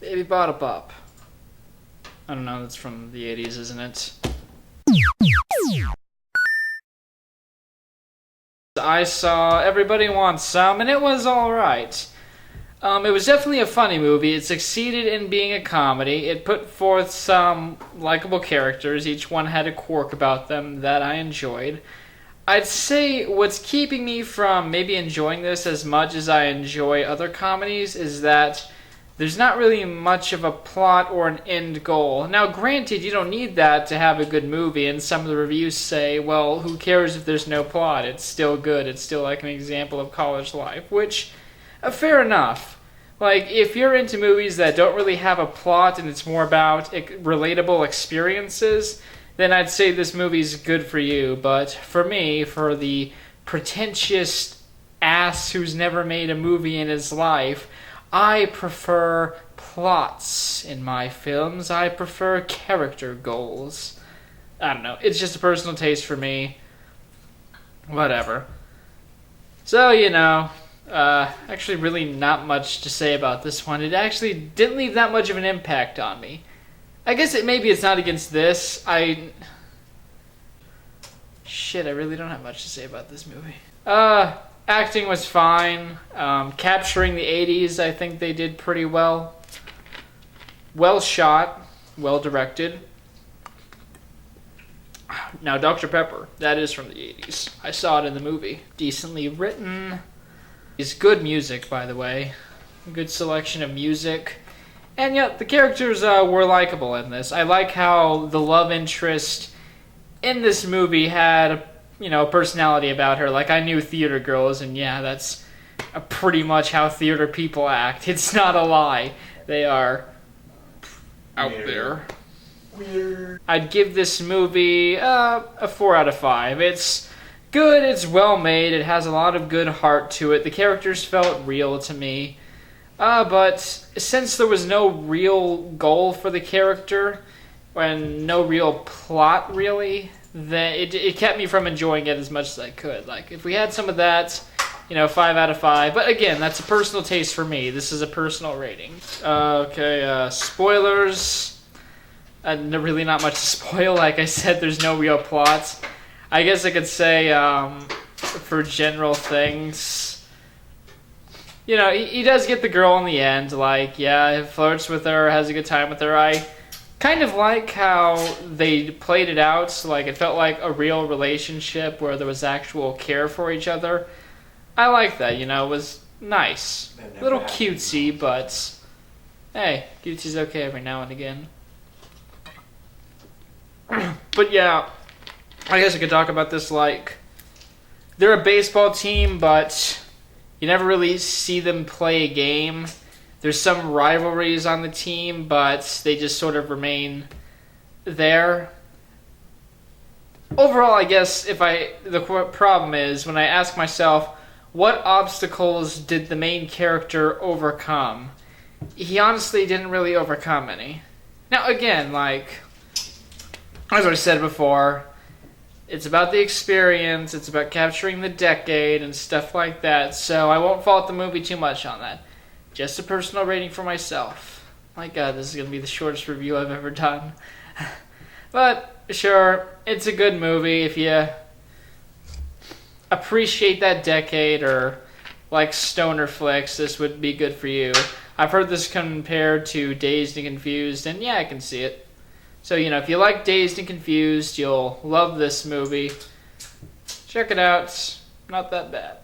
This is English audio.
Baby Bottle Pop. I don't know, that's from the 80s, isn't it? I saw Everybody Wants Some, and it was alright. It was definitely a funny movie. It succeeded in being a comedy. It put forth some likable characters. Each one had a quirk about them that I enjoyed. I'd say what's keeping me from maybe enjoying this as much as I enjoy other comedies is that there's not really much of a plot or an end goal. Now, granted, you don't need that to have a good movie, and some of the reviews say, well, who cares if there's no plot? It's still good. It's still like an example of college life, which, fair enough. Like, if you're into movies that don't really have a plot and it's more about relatable experiences, then I'd say this movie's good for you. But for me, for the pretentious ass who's never made a movie in his life, I prefer plots in my films. I prefer character goals. I don't know. It's just a personal taste for me. Whatever. So, actually really not much to say about this one. It actually didn't leave that much of an impact on me. I guess maybe it's not against this. Shit, I really don't have much to say about this movie. Acting was fine. Capturing the 80s, I think they did pretty well. Well shot. Well directed. Now, Dr. Pepper, that is from the 80s. I saw it in the movie. Decently written. It's good music, by the way. A good selection of music. And yet, the characters were likable in this. I like how the love interest in this movie had personality about her. Like, I knew theater girls, and yeah, that's pretty much how theater people act. It's not a lie. They are out there. Weird. I'd give this movie a 4 out of 5. It's good, it's well made, it has a lot of good heart to it. The characters felt real to me. But since there was no real goal for the character, and no real plot, really, then it kept me from enjoying it as much as I could. Like, if we had some of that, 5 out of 5. But again, that's a personal taste for me. This is a personal rating. Spoilers. Really not much to spoil. Like I said, there's no real plot. I guess I could say, for general things, he does get the girl in the end. Like, yeah, he flirts with her, has a good time with her. I kind of like how they played it out. So, like, it felt like a real relationship where there was actual care for each other. I like that, it was nice. A little cutesy, but hey, cutesy's okay every now and again. But yeah, I guess I could talk about this like they're a baseball team, but you never really see them play a game. There's some rivalries on the team, but they just sort of remain there. Overall, I guess the problem is when I ask myself, what obstacles did the main character overcome? He honestly didn't really overcome any. Now again, as I said before, it's about the experience, it's about capturing the decade and stuff like that, so I won't fault the movie too much on that. Just a personal rating for myself. My god, this is going to be the shortest review I've ever done. But, sure, it's a good movie if you appreciate that decade or like stoner flicks, this would be good for you. I've heard this compared to Dazed and Confused, and yeah, I can see it. So, if you like Dazed and Confused, you'll love this movie. Check it out. It's not that bad.